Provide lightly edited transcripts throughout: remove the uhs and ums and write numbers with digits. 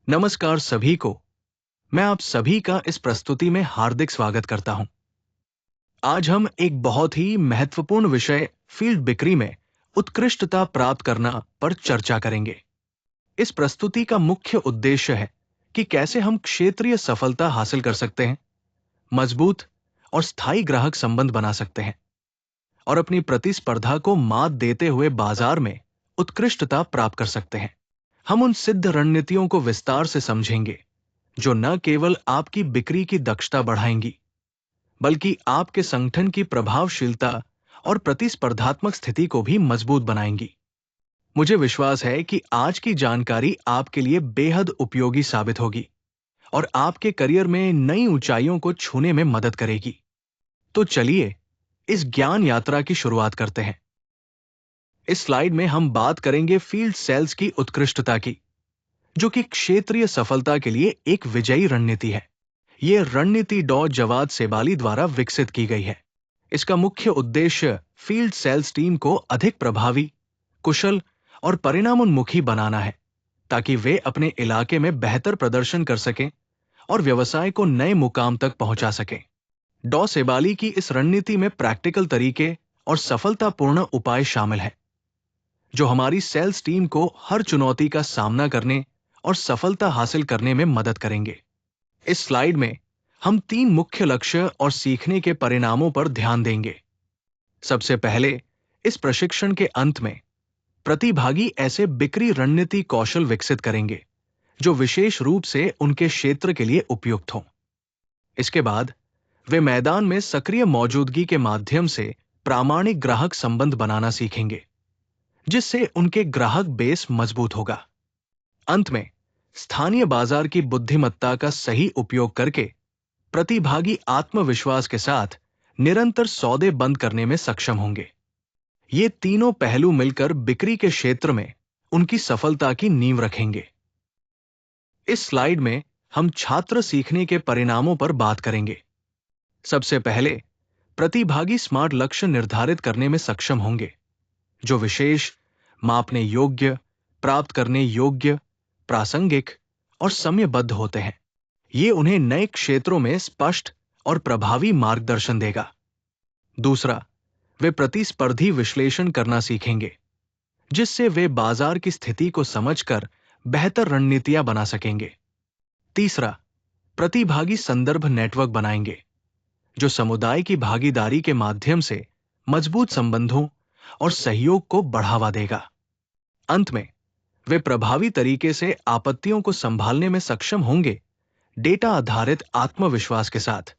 नमस्कार सभी को। मैं आप सभी का इस प्रस्तुति में हार्दिक स्वागत करता हूं। आज हम एक बहुत ही महत्वपूर्ण विषय फील्ड बिक्री में उत्कृष्टता प्राप्त करना पर चर्चा करेंगे। इस प्रस्तुति का मुख्य उद्देश्य है कि कैसे हम क्षेत्रीय सफलता हासिल कर सकते हैं, मजबूत और स्थायी ग्राहक संबंध बना सकते हैं और अपनी प्रतिस्पर्धा को मात देते हुए बाजार में उत्कृष्टता प्राप्त कर सकते हैं। हम उन सिद्ध रणनीतियों को विस्तार से समझेंगे जो न केवल आपकी बिक्री की दक्षता बढ़ाएंगी, बल्कि आपके संगठन की प्रभावशीलता और प्रतिस्पर्धात्मक स्थिति को भी मजबूत बनाएंगी। मुझे विश्वास है कि आज की जानकारी आपके लिए बेहद उपयोगी साबित होगी और आपके करियर में नई ऊंचाइयों को छूने में मदद करेगी। तो चलिए इस ज्ञान यात्रा की शुरुआत करते हैं। इस स्लाइड में हम बात करेंगे फील्ड सेल्स की उत्कृष्टता की, जो कि क्षेत्रीय सफलता के लिए एक विजयी रणनीति है। यह रणनीति डॉ जवाद सेबाली द्वारा विकसित की गई है। इसका मुख्य उद्देश्य फील्ड सेल्स टीम को अधिक प्रभावी, कुशल और परिणामोन्मुखी बनाना है, ताकि वे अपने इलाके में बेहतर प्रदर्शन कर सकें और व्यवसाय को नए मुकाम तक पहुंचा सकें। डॉ सेबाली की इस रणनीति में प्रैक्टिकल तरीके और सफलतापूर्ण उपाय शामिल हैं, जो हमारी सेल्स टीम को हर चुनौती का सामना करने और सफलता हासिल करने में मदद करेंगे। इस स्लाइड में हम 3 मुख्य लक्ष्य और सीखने के परिणामों पर ध्यान देंगे। सबसे पहले, इस प्रशिक्षण के अंत में प्रतिभागी ऐसे बिक्री रणनीति कौशल विकसित करेंगे जो विशेष रूप से उनके क्षेत्र के लिए उपयुक्त हों। इसके बाद वे मैदान में सक्रिय मौजूदगी के माध्यम से प्रामाणिक ग्राहक संबंध बनाना सीखेंगे, जिससे उनके ग्राहक बेस मजबूत होगा। अंत में स्थानीय बाजार की बुद्धिमत्ता का सही उपयोग करके प्रतिभागी आत्मविश्वास के साथ निरंतर सौदे बंद करने में सक्षम होंगे। ये तीनों पहलू मिलकर बिक्री के क्षेत्र में उनकी सफलता की नींव रखेंगे। इस स्लाइड में हम छात्र सीखने के परिणामों पर बात करेंगे। सबसे पहले, प्रतिभागी स्मार्ट लक्ष्य निर्धारित करने में सक्षम होंगे, जो विशेष, मापने योग्य, प्राप्त करने योग्य, प्रासंगिक और समयबद्ध होते हैं। ये उन्हें नए क्षेत्रों में स्पष्ट और प्रभावी मार्गदर्शन देगा। दूसरा, वे प्रतिस्पर्धी विश्लेषण करना सीखेंगे, जिससे वे बाजार की स्थिति को समझकर बेहतर रणनीतियां बना सकेंगे। तीसरा, प्रतिभागी संदर्भ नेटवर्क बनाएंगे, जो समुदाय की भागीदारी के माध्यम से मजबूत संबंधों और सहयोग को बढ़ावा देगा। अंत में, वे प्रभावी तरीके से आपत्तियों को संभालने में सक्षम होंगे, डेटा आधारित आत्मविश्वास के साथ,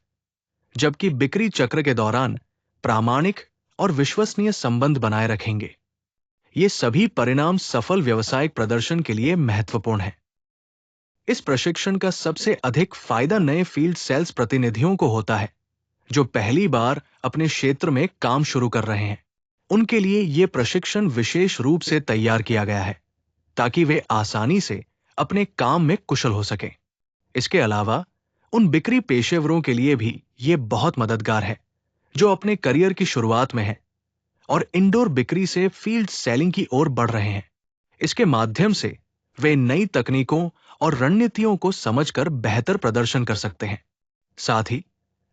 जबकि बिक्री चक्र के दौरान प्रामाणिक और विश्वसनीय संबंध बनाए रखेंगे। ये सभी परिणाम सफल व्यावसायिक प्रदर्शन के लिए महत्वपूर्ण हैं। इस प्रशिक्षण का सबसे अधिक फायदा नए फील्ड सेल्स प्रतिनिधियों को होता है, जो पहली बार अपने क्षेत्र में काम शुरू कर रहे हैं। उनके लिए यह प्रशिक्षण विशेष रूप से तैयार किया गया है, ताकि वे आसानी से अपने काम में कुशल हो सकें। इसके अलावा उन बिक्री पेशेवरों के लिए भी ये बहुत मददगार है, जो अपने करियर की शुरुआत में हैं और इंडोर बिक्री से फील्ड सेलिंग की ओर बढ़ रहे हैं। इसके माध्यम से वे नई तकनीकों और रणनीतियों को समझकर बेहतर प्रदर्शन कर सकते हैं। साथ ही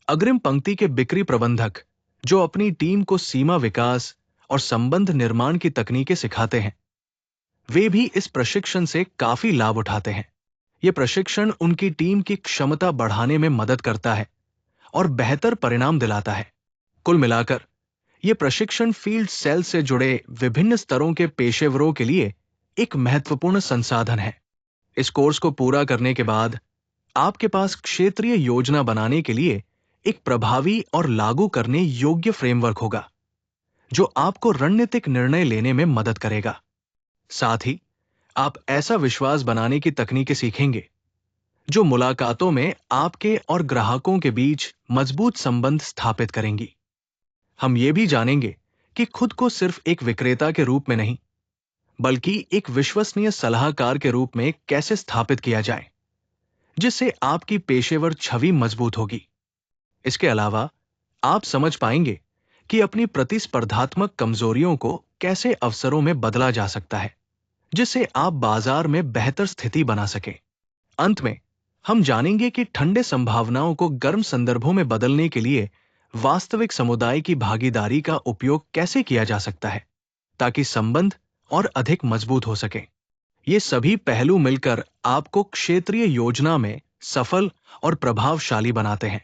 अग्रिम पंक्ति के बिक्री प्रबंधक, जो अपनी टीम को सीमा विकास और संबंध निर्माण की तकनीकें सिखाते हैं, वे भी इस प्रशिक्षण से काफी लाभ उठाते हैं। यह प्रशिक्षण उनकी टीम की क्षमता बढ़ाने में मदद करता है और बेहतर परिणाम दिलाता है। कुल मिलाकर यह प्रशिक्षण फील्ड सेल से जुड़े विभिन्न स्तरों के पेशेवरों के लिए एक महत्वपूर्ण संसाधन है। इस कोर्स को पूरा करने के बाद आपके पास क्षेत्रीय योजना बनाने के लिए एक प्रभावी और लागू करने योग्य फ्रेमवर्क होगा, जो आपको रणनीतिक निर्णय लेने में मदद करेगा। साथ ही आप ऐसा विश्वास बनाने की तकनीकें सीखेंगे, जो मुलाकातों में आपके और ग्राहकों के बीच मजबूत संबंध स्थापित करेंगी। हम ये भी जानेंगे कि खुद को सिर्फ एक विक्रेता के रूप में नहीं, बल्कि एक विश्वसनीय सलाहकार के रूप में कैसे स्थापित किया जाए, जिससे आपकी पेशेवर छवि मजबूत होगी। इसके अलावा आप समझ पाएंगे कि अपनी प्रतिस्पर्धात्मक कमजोरियों को कैसे अवसरों में बदला जा सकता है, जिससे आप बाजार में बेहतर स्थिति बना सकें। अंत में हम जानेंगे कि ठंडे संभावनाओं को गर्म संदर्भों में बदलने के लिए वास्तविक समुदाय की भागीदारी का उपयोग कैसे किया जा सकता है, ताकि संबंध और अधिक मजबूत हो सके। ये सभी पहलू मिलकर आपको क्षेत्रीय योजना में सफल और प्रभावशाली बनाते हैं।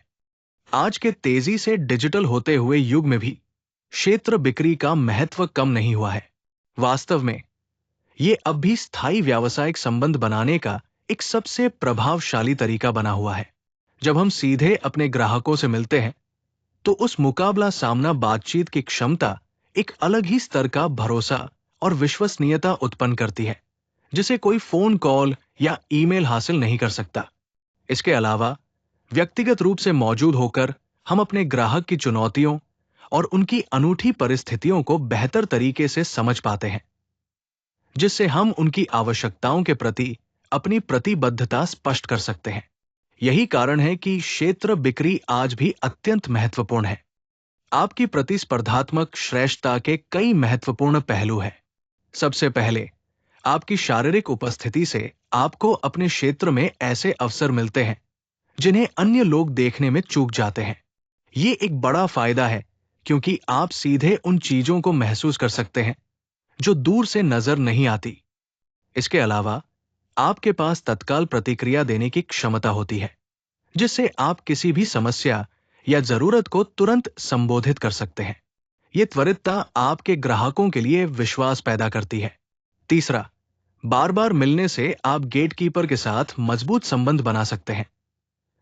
आज के तेजी से डिजिटल होते हुए युग में भी क्षेत्र बिक्री का महत्व कम नहीं हुआ है। वास्तव में ये अब भी स्थायी व्यावसायिक संबंध बनाने का एक सबसे प्रभावशाली तरीका बना हुआ है। जब हम सीधे अपने ग्राहकों से मिलते हैं, तो उस मुकाबला सामना बातचीत की क्षमता एक अलग ही स्तर का भरोसा और विश्वसनीयता उत्पन्न करती है, जिसे कोई फोन कॉल या ईमेल हासिल नहीं कर सकता। इसके अलावा व्यक्तिगत रूप से मौजूद होकर हम अपने ग्राहक की चुनौतियों और उनकी अनूठी परिस्थितियों को बेहतर तरीके से समझ पाते हैं, जिससे हम उनकी आवश्यकताओं के प्रति अपनी प्रतिबद्धता स्पष्ट कर सकते हैं। यही कारण है कि क्षेत्र बिक्री आज भी अत्यंत महत्वपूर्ण है। आपकी प्रतिस्पर्धात्मक श्रेष्ठता के कई महत्वपूर्ण पहलू हैं। सबसे पहले, आपकी शारीरिक उपस्थिति से आपको अपने क्षेत्र में ऐसे अवसर मिलते हैं जिन्हें अन्य लोग देखने में चूक जाते हैं। ये एक बड़ा फायदा है, क्योंकि आप सीधे उन चीजों को महसूस कर सकते हैं जो दूर से नजर नहीं आती। इसके अलावा आपके पास तत्काल प्रतिक्रिया देने की क्षमता होती है, जिससे आप किसी भी समस्या या जरूरत को तुरंत संबोधित कर सकते हैं। ये त्वरितता आपके ग्राहकों के लिए विश्वास पैदा करती है। तीसरा, बार बार मिलने से आप गेटकीपर के साथ मजबूत संबंध बना सकते हैं,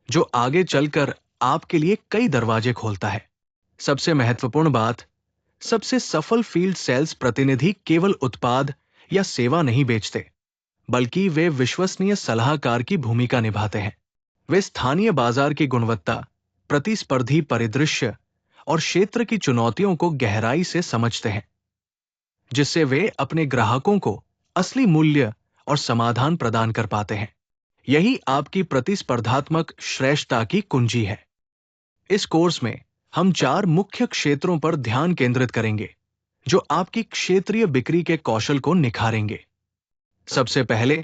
जो आगे चलकर आपके लिए कई दरवाजे खोलता है। सबसे महत्वपूर्ण बात, सबसे सफल फील्ड सेल्स प्रतिनिधि केवल उत्पाद या सेवा नहीं बेचते, बल्कि वे विश्वसनीय सलाहकार की भूमिका निभाते हैं। वे स्थानीय बाजार की गुणवत्ता, प्रतिस्पर्धी परिदृश्य और क्षेत्र की चुनौतियों को गहराई से समझते हैं, जिससे वे अपने ग्राहकों को असली मूल्य और समाधान प्रदान कर पाते हैं। यही आपकी प्रतिस्पर्धात्मक श्रेष्ठता की कुंजी है। इस कोर्स में हम 4 मुख्य क्षेत्रों पर ध्यान केंद्रित करेंगे, जो आपकी क्षेत्रीय बिक्री के कौशल को निखारेंगे। सबसे पहले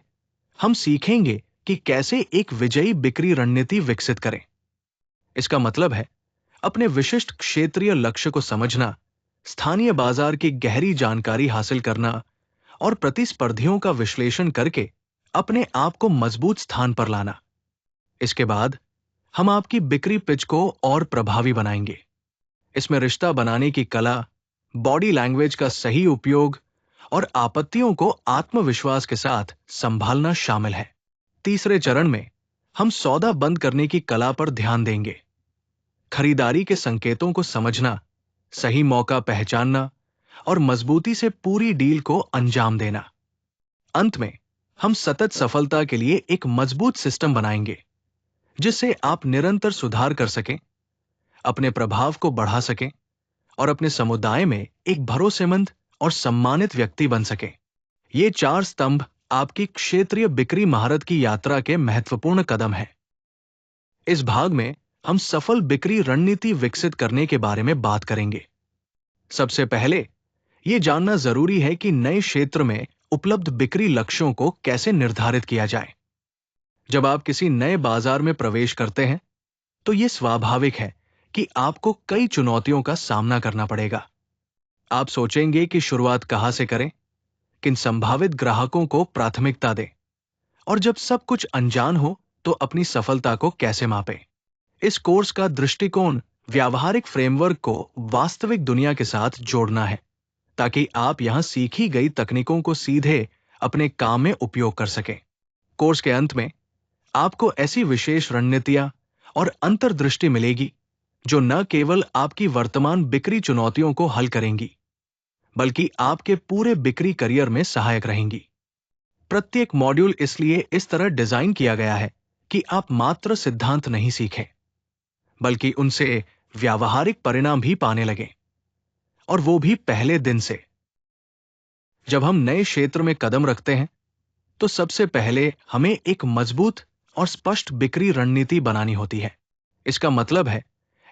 हम सीखेंगे कि कैसे एक विजयी बिक्री रणनीति विकसित करें। इसका मतलब है अपने विशिष्ट क्षेत्रीय लक्ष्य को समझना, स्थानीय बाजार की गहरी जानकारी हासिल करना और प्रतिस्पर्धियों का विश्लेषण करके अपने आप को मजबूत स्थान पर लाना। इसके बाद हम आपकी बिक्री पिच को और प्रभावी बनाएंगे। इसमें रिश्ता बनाने की कला, बॉडी लैंग्वेज का सही उपयोग और आपत्तियों को आत्मविश्वास के साथ संभालना शामिल है। तीसरे चरण में हम सौदा बंद करने की कला पर ध्यान देंगे। खरीदारी के संकेतों को समझना, सही मौका पहचानना और मजबूती से पूरी डील को अंजाम देना। अंत में हम सतत सफलता के लिए एक मजबूत सिस्टम बनाएंगे, जिससे आप निरंतर सुधार कर सकें, अपने प्रभाव को बढ़ा सकें और अपने समुदाय में एक भरोसेमंद और सम्मानित व्यक्ति बन सकें। ये 4 स्तंभ आपकी क्षेत्रीय बिक्री महारत की यात्रा के महत्वपूर्ण कदम हैं। इस भाग में हम सफल बिक्री रणनीति विकसित करने के बारे में बात करेंगे। सबसे पहले ये जानना जरूरी है कि नए क्षेत्र में उपलब्ध बिक्री लक्ष्यों को कैसे निर्धारित किया जाए। जब आप किसी नए बाजार में प्रवेश करते हैं, तो यह स्वाभाविक है कि आपको कई चुनौतियों का सामना करना पड़ेगा। आप सोचेंगे कि शुरुआत कहां से करें, किन संभावित ग्राहकों को प्राथमिकता दें, और जब सब कुछ अनजान हो तो अपनी सफलता को कैसे मापें। इस कोर्स का दृष्टिकोण व्यावहारिक फ्रेमवर्क को वास्तविक दुनिया के साथ जोड़ना है, ताकि आप यहां सीखी गई तकनीकों को सीधे अपने काम में उपयोग कर सकें। कोर्स के अंत में आपको ऐसी विशेष रणनीतियां और अंतर्दृष्टि मिलेगी जो न केवल आपकी वर्तमान बिक्री चुनौतियों को हल करेंगी, बल्कि आपके पूरे बिक्री करियर में सहायक रहेंगी। प्रत्येक मॉड्यूल इसलिए इस तरह डिजाइन किया गया है कि आप मात्र सिद्धांत नहीं सीखें, बल्कि उनसे व्यावहारिक परिणाम भी पाने लगें, और वो भी पहले दिन से। जब हम नए क्षेत्र में कदम रखते हैं, तो सबसे पहले हमें एक मजबूत और स्पष्ट बिक्री रणनीति बनानी होती है। इसका मतलब है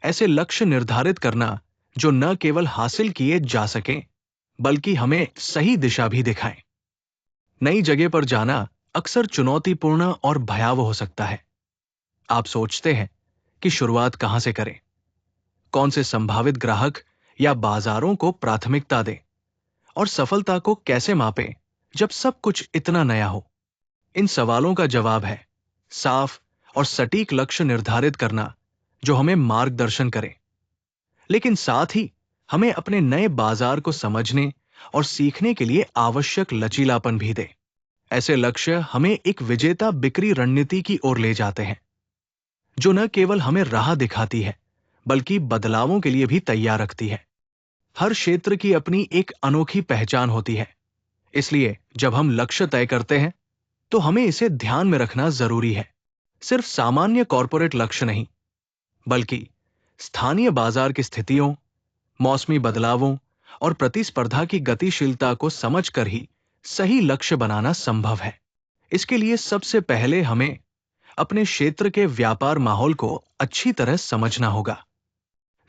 ऐसे लक्ष्य निर्धारित करना जो न केवल हासिल किए जा सकें, बल्कि हमें सही दिशा भी दिखाएं। नई जगह पर जाना अक्सर चुनौतीपूर्ण और भयावह हो सकता है। आप सोचते हैं कि शुरुआत कहां से करें, कौन से संभावित ग्राहक या बाजारों को प्राथमिकता दें और सफलता को कैसे मापें जब सब कुछ इतना नया हो। इन सवालों का जवाब है साफ और सटीक लक्ष्य निर्धारित करना जो हमें मार्गदर्शन करे, लेकिन साथ ही हमें अपने नए बाजार को समझने और सीखने के लिए आवश्यक लचीलापन भी दे। ऐसे लक्ष्य हमें एक विजेता बिक्री रणनीति की ओर ले जाते हैं, जो न केवल हमें राह दिखाती है बल्कि बदलावों के लिए भी तैयार रखती है। हर क्षेत्र की अपनी एक अनोखी पहचान होती है, इसलिए जब हम लक्ष्य तय करते हैं तो हमें इसे ध्यान में रखना जरूरी है। सिर्फ सामान्य कॉरपोरेट लक्ष्य नहीं, बल्कि स्थानीय बाजार की स्थितियों, मौसमी बदलावों और प्रतिस्पर्धा की गतिशीलता को समझकर ही सही लक्ष्य बनाना संभव है। इसके लिए सबसे पहले हमें अपने क्षेत्र के व्यापार माहौल को अच्छी तरह समझना होगा।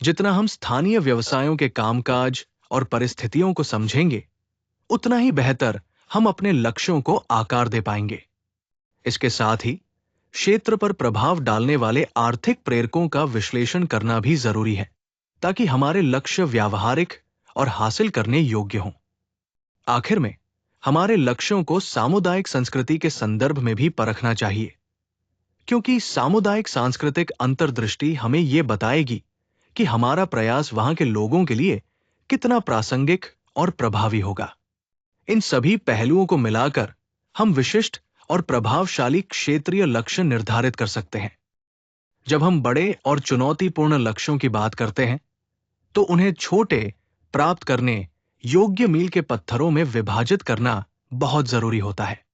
जितना हम स्थानीय व्यवसायों के कामकाज और परिस्थितियों को समझेंगे, उतना ही बेहतर हम अपने लक्ष्यों को आकार दे पाएंगे। इसके साथ ही क्षेत्र पर प्रभाव डालने वाले आर्थिक प्रेरकों का विश्लेषण करना भी जरूरी है, ताकि हमारे लक्ष्य व्यावहारिक और हासिल करने योग्य हों। आखिर में हमारे लक्ष्यों को सामुदायिक संस्कृति के संदर्भ में भी परखना चाहिए, क्योंकि सामुदायिक सांस्कृतिक अंतर्दृष्टि हमें यह बताएगी कि हमारा प्रयास वहां के लोगों के लिए कितना प्रासंगिक और प्रभावी होगा। इन सभी पहलुओं को मिलाकर हम विशिष्ट और प्रभावशाली क्षेत्रीय लक्ष्य निर्धारित कर सकते हैं। जब हम बड़े और चुनौतीपूर्ण लक्ष्यों की बात करते हैं, तो उन्हें छोटे, प्राप्त करने योग्य मील के पत्थरों में विभाजित करना बहुत जरूरी होता है।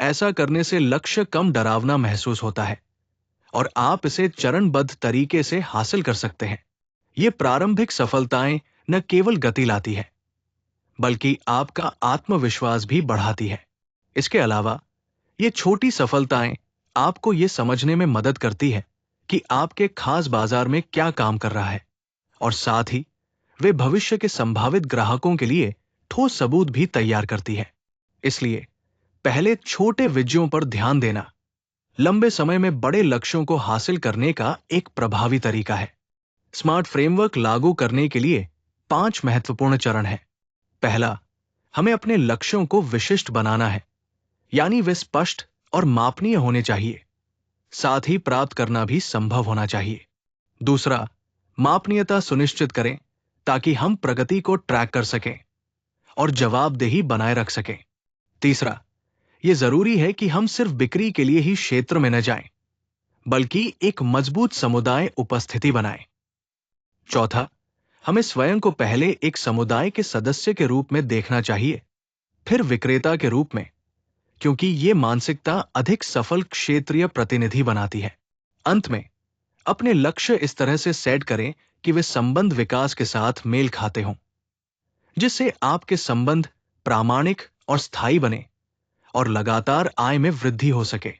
ऐसा करने से लक्ष्य कम डरावना महसूस होता है और आप इसे चरणबद्ध तरीके से हासिल कर सकते हैं। ये प्रारंभिक सफलताएं न केवल गति लाती है, बल्कि आपका आत्मविश्वास भी बढ़ाती है। इसके अलावा ये छोटी सफलताएं आपको ये समझने में मदद करती है कि आपके खास बाजार में क्या काम कर रहा है, और साथ ही वे भविष्य के संभावित ग्राहकों के लिए ठोस सबूत भी तैयार करती है। इसलिए पहले छोटे विजयों पर ध्यान देना लंबे समय में बड़े लक्ष्यों को हासिल करने का एक प्रभावी तरीका है। स्मार्ट फ्रेमवर्क लागू करने के लिए 5 महत्वपूर्ण चरण हैं। पहला, हमें अपने लक्ष्यों को विशिष्ट बनाना है, यानी वे स्पष्ट और मापनीय होने चाहिए, साथ ही प्राप्त करना भी संभव होना चाहिए। दूसरा, मापनीयता सुनिश्चित करें ताकि हम प्रगति को ट्रैक कर सकें और जवाबदेही बनाए रख सकें। तीसरा, यह जरूरी है कि हम सिर्फ बिक्री के लिए ही क्षेत्र में न जाएं, बल्कि एक मजबूत समुदाय उपस्थिति बनाएं। चौथा, हमें स्वयं को पहले एक समुदाय के सदस्य के रूप में देखना चाहिए, फिर विक्रेता के रूप में, क्योंकि ये मानसिकता अधिक सफल क्षेत्रीय प्रतिनिधि बनाती है। अंत में अपने लक्ष्य इस तरह से सेट करें कि वे संबंध विकास के साथ मेल खाते हों, जिससे आपके संबंध प्रामाणिक और स्थायी बने और लगातार आय में वृद्धि हो सके।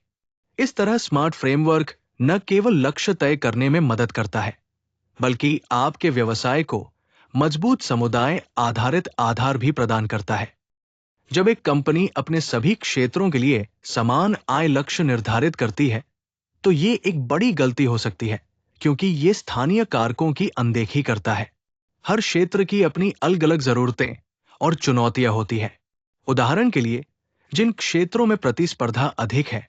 इस तरह स्मार्ट फ्रेमवर्क न केवल लक्ष्य तय करने में मदद करता है, बल्कि आपके व्यवसाय को मजबूत समुदाय आधारित आधार भी प्रदान करता है। जब एक कंपनी अपने सभी क्षेत्रों के लिए समान आय लक्ष्य निर्धारित करती है, तो ये एक बड़ी गलती हो सकती है, क्योंकि ये स्थानीय कारकों की अनदेखी करता है। हर क्षेत्र की अपनी अलग अलग जरूरतें और चुनौतियां होती है। उदाहरण के लिए, जिन क्षेत्रों में प्रतिस्पर्धा अधिक है,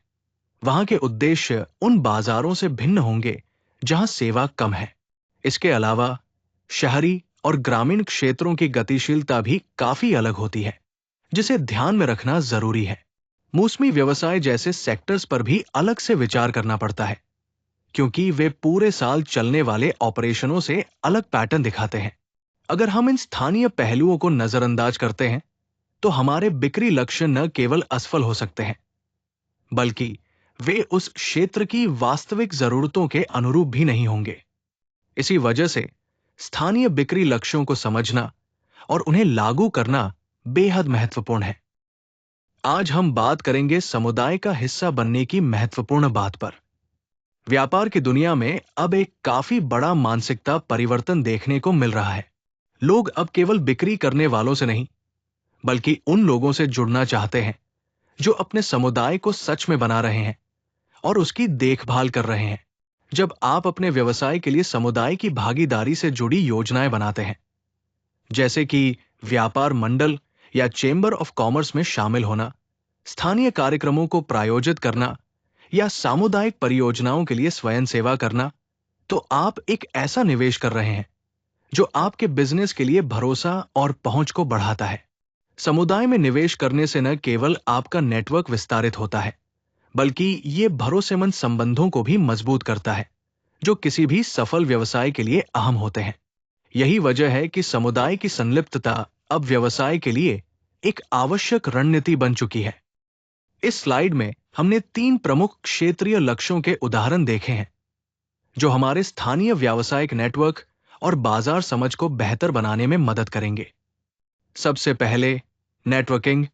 वहां के उद्देश्य उन बाजारों से भिन्न होंगे जहां सेवा कम है। इसके अलावा शहरी और ग्रामीण क्षेत्रों की गतिशीलता भी काफी अलग होती है, जिसे ध्यान में रखना जरूरी है। मौसमी व्यवसाय जैसे सेक्टर्स पर भी अलग से विचार करना पड़ता है, क्योंकि वे पूरे साल चलने वाले ऑपरेशनों से अलग पैटर्न दिखाते हैं। अगर हम इन स्थानीय पहलुओं को नजरअंदाज करते हैं, तो हमारे बिक्री लक्ष्य न केवल असफल हो सकते हैं, बल्कि वे उस क्षेत्र की वास्तविक जरूरतों के अनुरूप भी नहीं होंगे। इसी वजह से स्थानीय बिक्री लक्ष्यों को समझना और उन्हें लागू करना बेहद महत्वपूर्ण है। आज हम बात करेंगे समुदाय का हिस्सा बनने की महत्वपूर्ण बात पर। व्यापार की दुनिया में अब एक काफी बड़ा मानसिकता परिवर्तन देखने को मिल रहा है। लोग अब केवल बिक्री करने वालों से नहीं, बल्कि उन लोगों से जुड़ना चाहते हैं जो अपने समुदाय को सच में बना रहे हैं और उसकी देखभाल कर रहे हैं। जब आप अपने व्यवसाय के लिए समुदाय की भागीदारी से जुड़ी योजनाएं बनाते हैं, जैसे कि व्यापार मंडल या चेंबर ऑफ कॉमर्स में शामिल होना, स्थानीय कार्यक्रमों को प्रायोजित करना या सामुदायिक परियोजनाओं के लिए स्वयं सेवा करना, तो आप एक ऐसा निवेश कर रहे हैं जो आपके बिजनेस के लिए भरोसा और पहुंच को बढ़ाता है। समुदाय में निवेश करने से न केवल आपका नेटवर्क विस्तारित होता है, बल्कि ये भरोसेमंद संबंधों को भी मजबूत करता है, जो किसी भी सफल व्यवसाय के लिए अहम होते हैं। यही वजह है कि समुदाय की संलिप्तता अब व्यवसाय के लिए एक आवश्यक रणनीति बन चुकी है। इस स्लाइड में हमने 3 प्रमुख क्षेत्रीय लक्ष्यों के उदाहरण देखे हैं, जो हमारे स्थानीय व्यावसायिक नेटवर्क और बाजार समझ को बेहतर बनाने में मदद करेंगे। सबसे पहले नेटवर्किंग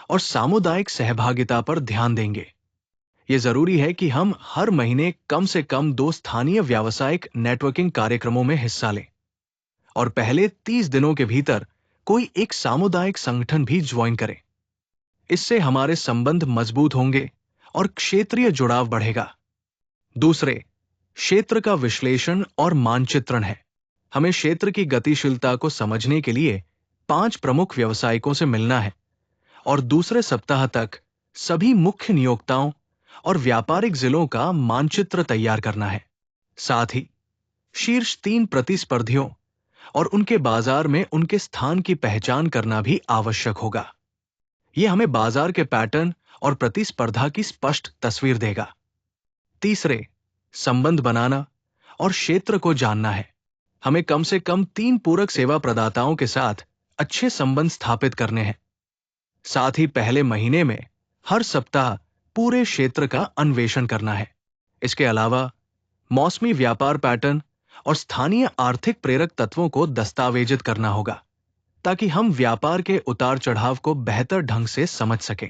और सामुदायिक सहभागिता पर ध्यान देंगे। ये जरूरी है कि हम हर महीने कम से कम 2 स्थानीय व्यावसायिक नेटवर्किंग कार्यक्रमों में हिस्सा लें और पहले 30 दिनों के भीतर कोई एक सामुदायिक संगठन भी ज्वाइन करें। इससे हमारे संबंध मजबूत होंगे और क्षेत्रीय जुड़ाव बढ़ेगा। दूसरे, क्षेत्र का विश्लेषण और मानचित्रण है। हमें क्षेत्र की गतिशीलता को समझने के लिए 5 प्रमुख व्यवसायिकों से मिलना है और दूसरे सप्ताह तक सभी मुख्य नियोक्ताओं और व्यापारिक जिलों का मानचित्र तैयार करना है। साथ ही शीर्ष 3 प्रतिस्पर्धियों और उनके बाजार में उनके स्थान की पहचान करना भी आवश्यक होगा। यह हमें बाजार के पैटर्न और प्रतिस्पर्धा की स्पष्ट तस्वीर देगा। तीसरे, संबंध बनाना और क्षेत्र को जानना है। हमें कम से कम 3 पूरक सेवा प्रदाताओं के साथ अच्छे संबंध स्थापित करने हैं। साथ ही पहले महीने में हर सप्ताह पूरे क्षेत्र का अन्वेषण करना है। इसके अलावा मौसमी व्यापार पैटर्न और स्थानीय आर्थिक प्रेरक तत्वों को दस्तावेजित करना होगा, ताकि हम व्यापार के उतार चढ़ाव को बेहतर ढंग से समझ सकें।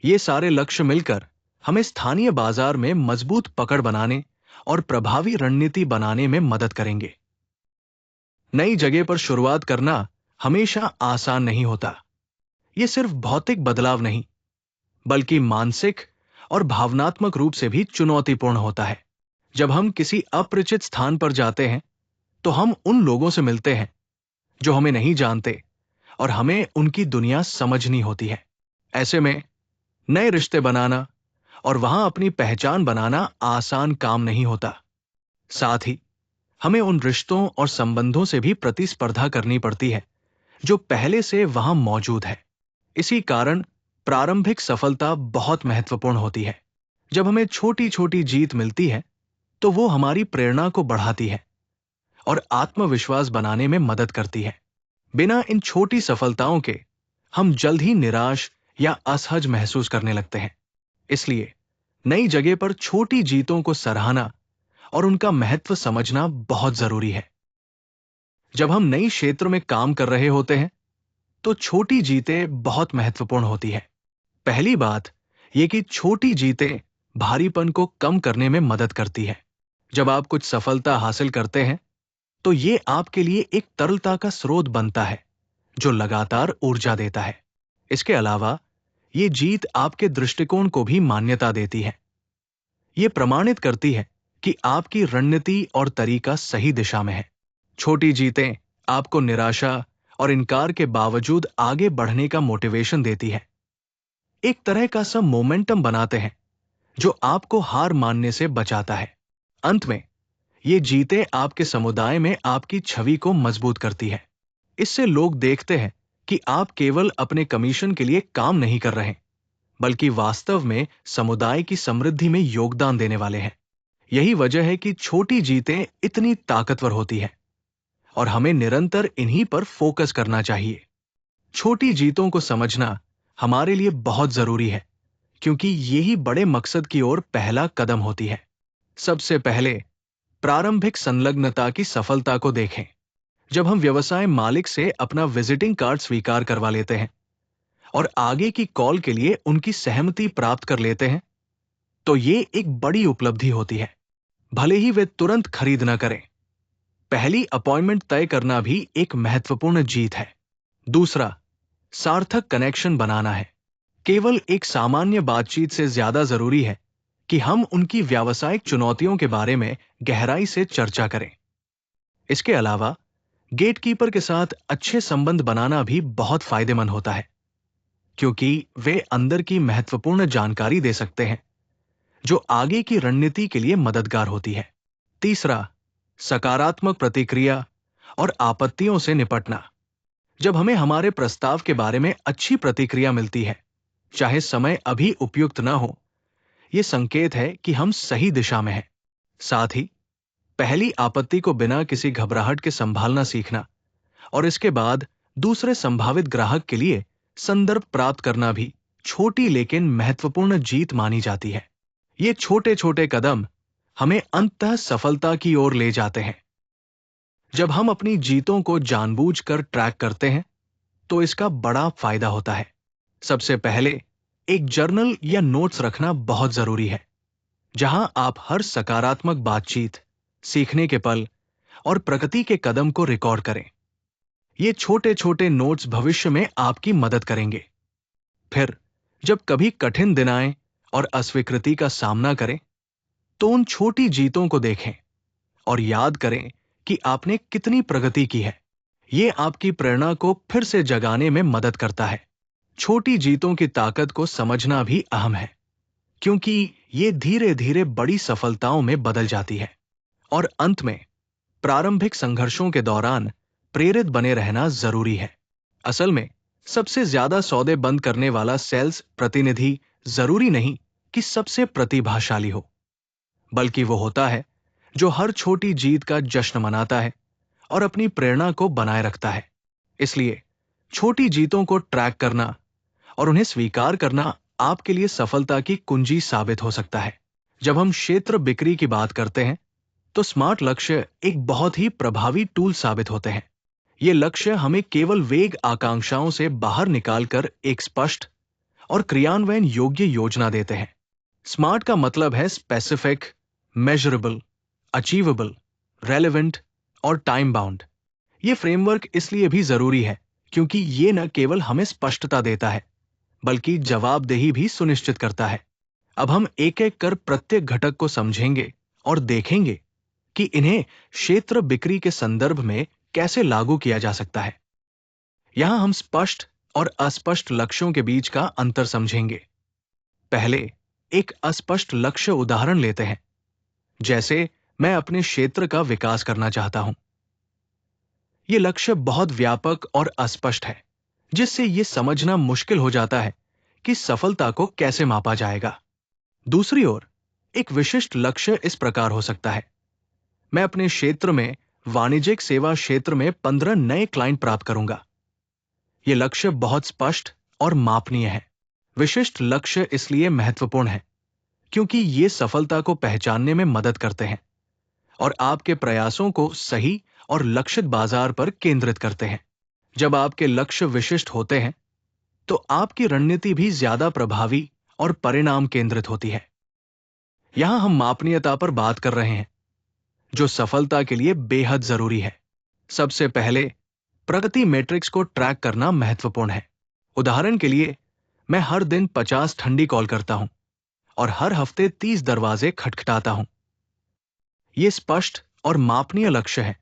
ये सारे लक्ष्य मिलकर हमें स्थानीय बाजार में मजबूत पकड़ बनाने और प्रभावी रणनीति बनाने में मदद करेंगे। नई जगह पर शुरुआत करना हमेशा आसान नहीं होता। ये सिर्फ भौतिक बदलाव नहीं, बल्कि मानसिक और भावनात्मक रूप से भी चुनौतीपूर्ण होता है। जब हम किसी अपरिचित स्थान पर जाते हैं, तो हम उन लोगों से मिलते हैं जो हमें नहीं जानते और हमें उनकी दुनिया समझनी होती है। ऐसे में नए रिश्ते बनाना और वहां अपनी पहचान बनाना आसान काम नहीं होता। साथ ही हमें उन रिश्तों और संबंधों से भी प्रतिस्पर्धा करनी पड़ती है जो पहले से वहां मौजूद है। इसी कारण प्रारंभिक सफलता बहुत महत्वपूर्ण होती है। जब हमें छोटी छोटी जीत मिलती है, तो वो हमारी प्रेरणा को बढ़ाती है और आत्मविश्वास बनाने में मदद करती है। बिना इन छोटी सफलताओं के हम जल्द ही निराश या असहज महसूस करने लगते हैं। इसलिए नई जगह पर छोटी जीतों को सराहना और उनका महत्व समझना बहुत जरूरी है। जब हम नई क्षेत्र में काम कर रहे होते हैं, तो छोटी जीतें बहुत महत्वपूर्ण होती है। पहली बात यह कि छोटी जीतें भारीपन को कम करने में मदद करती है। जब आप कुछ सफलता हासिल करते हैं, तो ये आपके लिए एक तरलता का स्रोत बनता है जो लगातार ऊर्जा देता है। इसके अलावा ये जीत आपके दृष्टिकोण को भी मान्यता देती है। ये प्रमाणित करती है कि आपकी रणनीति और तरीका सही दिशा में है। छोटी जीतें आपको निराशा और इनकार के बावजूद आगे बढ़ने का मोटिवेशन देती है। एक तरह का सब मोमेंटम बनाते हैं जो आपको हार मानने से बचाता है। अंत में ये जीतें आपके समुदाय में आपकी छवि को मजबूत करती है। इससे लोग देखते हैं कि आप केवल अपने कमीशन के लिए काम नहीं कर रहे, बल्कि वास्तव में समुदाय की समृद्धि में योगदान देने वाले हैं। यही वजह है कि छोटी जीतें इतनी ताकतवर होती है और हमें निरंतर इन्हीं पर फोकस करना चाहिए। छोटी जीतों को समझना हमारे लिए बहुत जरूरी है, क्योंकि यही बड़े मकसद की ओर पहला कदम होती है। सबसे पहले प्रारंभिक संलग्नता की सफलता को देखें। जब हम व्यवसाय मालिक से अपना विजिटिंग कार्ड स्वीकार करवा लेते हैं और आगे की कॉल के लिए उनकी सहमति प्राप्त कर लेते हैं, तो ये एक बड़ी उपलब्धि होती है। भले ही वे तुरंत खरीद न करें, पहली अपॉइंटमेंट तय करना भी एक महत्वपूर्ण जीत है। दूसरा, सार्थक कनेक्शन बनाना है। केवल एक सामान्य बातचीत से ज्यादा जरूरी है कि हम उनकी व्यावसायिक चुनौतियों के बारे में गहराई से चर्चा करें। इसके अलावा गेटकीपर के साथ अच्छे संबंध बनाना भी बहुत फायदेमंद होता है, क्योंकि वे अंदर की महत्वपूर्ण जानकारी दे सकते हैं जो आगे की रणनीति के लिए मददगार होती है। तीसरा, सकारात्मक प्रतिक्रिया और आपत्तियों से निपटना। जब हमें हमारे प्रस्ताव के बारे में अच्छी प्रतिक्रिया मिलती है, चाहे समय अभी उपयुक्त न हो, यह संकेत है कि हम सही दिशा में हैं। साथ ही पहली आपत्ति को बिना किसी घबराहट के संभालना सीखना और इसके बाद दूसरे संभावित ग्राहक के लिए संदर्भ प्राप्त करना भी छोटी लेकिन महत्वपूर्ण जीत मानी जाती है। ये छोटे छोटे कदम हमें अंततः सफलता की ओर ले जाते हैं। जब हम अपनी जीतों को जानबूझकर ट्रैक करते हैं तो इसका बड़ा फायदा होता है। सबसे पहले एक जर्नल या नोट्स रखना बहुत जरूरी है, जहां आप हर सकारात्मक बातचीत, सीखने के पल और प्रगति के कदम को रिकॉर्ड करें। ये छोटे छोटे नोट्स भविष्य में आपकी मदद करेंगे। फिर जब कभी कठिन दिन आए और अस्वीकृति का सामना करें, तो उन छोटी जीतों को देखें और याद करें कि आपने कितनी प्रगति की है। ये आपकी प्रेरणा को फिर से जगाने में मदद करता है। छोटी जीतों की ताकत को समझना भी अहम है, क्योंकि ये धीरे धीरे बड़ी सफलताओं में बदल जाती है। और अंत में, प्रारंभिक संघर्षों के दौरान प्रेरित बने रहना जरूरी है। असल में सबसे ज्यादा सौदे बंद करने वाला सेल्स प्रतिनिधि जरूरी नहीं कि सबसे प्रतिभाशाली हो, बल्कि वो होता है जो हर छोटी जीत का जश्न मनाता है और अपनी प्रेरणा को बनाए रखता है। इसलिए छोटी जीतों को ट्रैक करना और उन्हें स्वीकार करना आपके लिए सफलता की कुंजी साबित हो सकता है। जब हम क्षेत्र बिक्री की बात करते हैं, तो स्मार्ट लक्ष्य एक बहुत ही प्रभावी टूल साबित होते हैं। ये लक्ष्य हमें केवल वेग आकांक्षाओं से बाहर निकालकर एक स्पष्ट और क्रियान्वयन योग्य योजना देते हैं। स्मार्ट का मतलब है स्पेसिफिक, मेजरेबल, अचीवेबल, रेलेवेंट और टाइम बाउंड। ये फ्रेमवर्क इसलिए भी जरूरी है क्योंकि ये न केवल हमें स्पष्टता देता है, बल्कि जवाबदेही भी सुनिश्चित करता है। अब हम एक एक कर प्रत्येक घटक को समझेंगे और देखेंगे कि इन्हें क्षेत्र बिक्री के संदर्भ में कैसे लागू किया जा सकता है। यहां हम स्पष्ट और अस्पष्ट लक्ष्यों के बीच का अंतर समझेंगे। पहले एक अस्पष्ट लक्ष्य उदाहरण लेते हैं, जैसे मैं अपने क्षेत्र का विकास करना चाहता हूं। यह लक्ष्य बहुत व्यापक और अस्पष्ट है, जिससे यह समझना मुश्किल हो जाता है कि सफलता को कैसे मापा जाएगा। दूसरी ओर एक विशिष्ट लक्ष्य इस प्रकार हो सकता है, मैं अपने क्षेत्र में वाणिज्यिक सेवा क्षेत्र में 15 नए क्लाइंट प्राप्त करूंगा। यह लक्ष्य बहुत स्पष्ट और मापनीय है। विशिष्ट लक्ष्य इसलिए महत्वपूर्ण है क्योंकि ये सफलता को पहचानने में मदद करते हैं और आपके प्रयासों को सही और लक्षित बाजार पर केंद्रित करते हैं। जब आपके लक्ष्य विशिष्ट होते हैं, तो आपकी रणनीति भी ज्यादा प्रभावी और परिणाम केंद्रित होती है। यहां हम मापनीयता पर बात कर रहे हैं, जो सफलता के लिए बेहद जरूरी है। सबसे पहले प्रगति मैट्रिक्स को ट्रैक करना महत्वपूर्ण है। उदाहरण के लिए, मैं हर दिन 50 ठंडी कॉल करता हूं और हर हफ्ते 30 दरवाजे खटखटाता हूं। यह स्पष्ट और मापनीय लक्ष्य है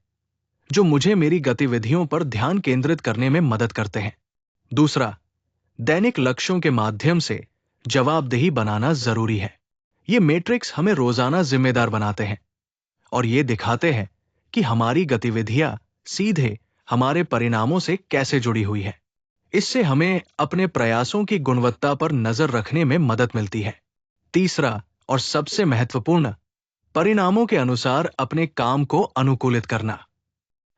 जो मुझे मेरी गतिविधियों पर ध्यान केंद्रित करने में मदद करते हैं। दूसरा, दैनिक लक्ष्यों के माध्यम से जवाबदेही बनाना जरूरी है। ये मैट्रिक्स हमें रोजाना जिम्मेदार बनाते हैं और ये दिखाते हैं कि हमारी गतिविधियां सीधे हमारे परिणामों से कैसे जुड़ी हुई है। इससे हमें अपने प्रयासों की गुणवत्ता पर नजर रखने में मदद मिलती है। तीसरा और सबसे महत्वपूर्ण, परिणामों के अनुसार अपने काम को अनुकूलित करना।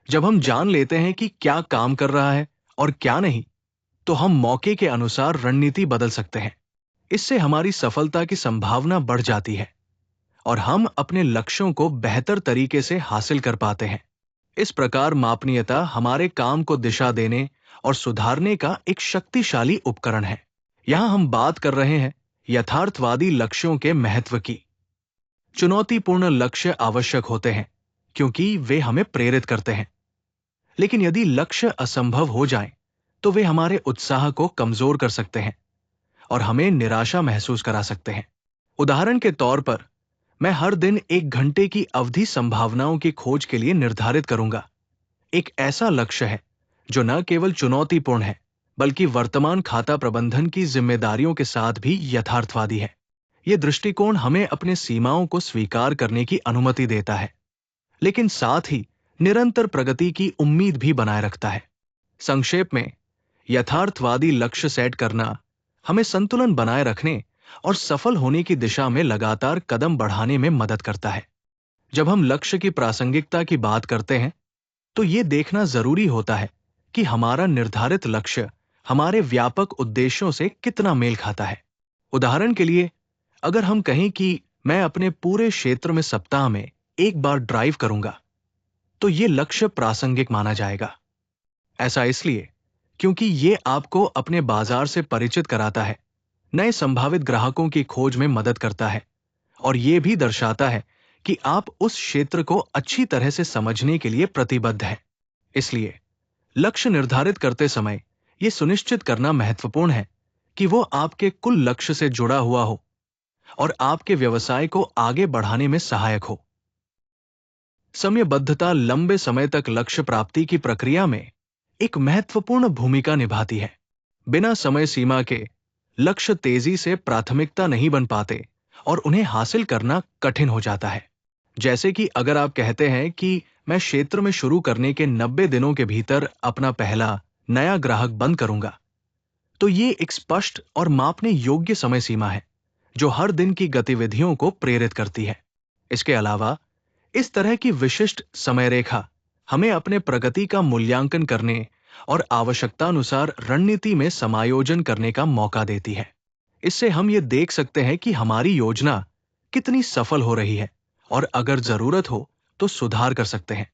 जब हम जान लेते हैं कि क्या काम कर रहा है और क्या नहीं, तो हम मौके के अनुसार रणनीति बदल सकते हैं। इससे हमारी सफलता की संभावना बढ़ जाती है और हम अपने लक्ष्यों को बेहतर तरीके से हासिल कर पाते हैं। इस प्रकार मापनीयता हमारे काम को दिशा देने और सुधारने का एक शक्तिशाली उपकरण है। यहां हम बात कर रहे हैं यथार्थवादी लक्ष्यों के महत्व की। चुनौतीपूर्ण लक्ष्य आवश्यक होते हैं क्योंकि वे हमें प्रेरित करते हैं, लेकिन यदि लक्ष्य असंभव हो जाएं, तो वे हमारे उत्साह को कमजोर कर सकते हैं और हमें निराशा महसूस करा सकते हैं। उदाहरण के तौर पर, मैं हर दिन 1 घंटे की अवधि संभावनाओं की खोज के लिए निर्धारित करूंगा। एक ऐसा लक्ष्य है जो न केवल चुनौतीपूर्ण है, बल्कि वर्तमान खाता प्रबंधन की जिम्मेदारियों के साथ भी यथार्थवादी है। यह दृष्टिकोण हमें अपने सीमाओं को स्वीकार करने की अनुमति देता है, लेकिन साथ ही निरंतर प्रगति की उम्मीद भी बनाए रखता है। संक्षेप में, यथार्थवादी लक्ष्य सेट करना हमें संतुलन बनाए रखने और सफल होने की दिशा में लगातार कदम बढ़ाने में मदद करता है। जब हम लक्ष्य की प्रासंगिकता की बात करते हैं, तो ये देखना जरूरी होता है कि हमारा निर्धारित लक्ष्य हमारे व्यापक उद्देश्यों से कितना मेल खाता है। उदाहरण के लिए, अगर हम कहें कि मैं अपने पूरे क्षेत्र में सप्ताह में 1 बार ड्राइव करूंगा, तो ये लक्ष्य प्रासंगिक माना जाएगा। ऐसा इसलिए क्योंकि ये आपको अपने बाजार से परिचित कराता है, नए संभावित ग्राहकों की खोज में मदद करता है और ये भी दर्शाता है कि आप उस क्षेत्र को अच्छी तरह से समझने के लिए प्रतिबद्ध हैं। इसलिए लक्ष्य निर्धारित करते समय यह सुनिश्चित करना महत्वपूर्ण है कि वो आपके कुल लक्ष्य से जुड़ा हुआ हो और आपके व्यवसाय को आगे बढ़ाने में सहायक हो। समयबद्धता लंबे समय तक लक्ष्य प्राप्ति की प्रक्रिया में एक महत्वपूर्ण भूमिका निभाती है। बिना समय सीमा के लक्ष्य तेजी से प्राथमिकता नहीं बन पाते और उन्हें हासिल करना कठिन हो जाता है। जैसे कि अगर आप कहते हैं कि मैं क्षेत्र में शुरू करने के 90 दिनों के भीतर अपना पहला नया ग्राहक बंद करूंगा, तो ये एक स्पष्ट और मापने योग्य समय सीमा है जो हर दिन की गतिविधियों को प्रेरित करती है। इसके अलावा इस तरह की विशिष्ट समय रेखा हमें अपने प्रगति का मूल्यांकन करने और आवश्यकतानुसार रणनीति में समायोजन करने का मौका देती है। इससे हम ये देख सकते हैं कि हमारी योजना कितनी सफल हो रही है और अगर जरूरत हो तो सुधार कर सकते हैं।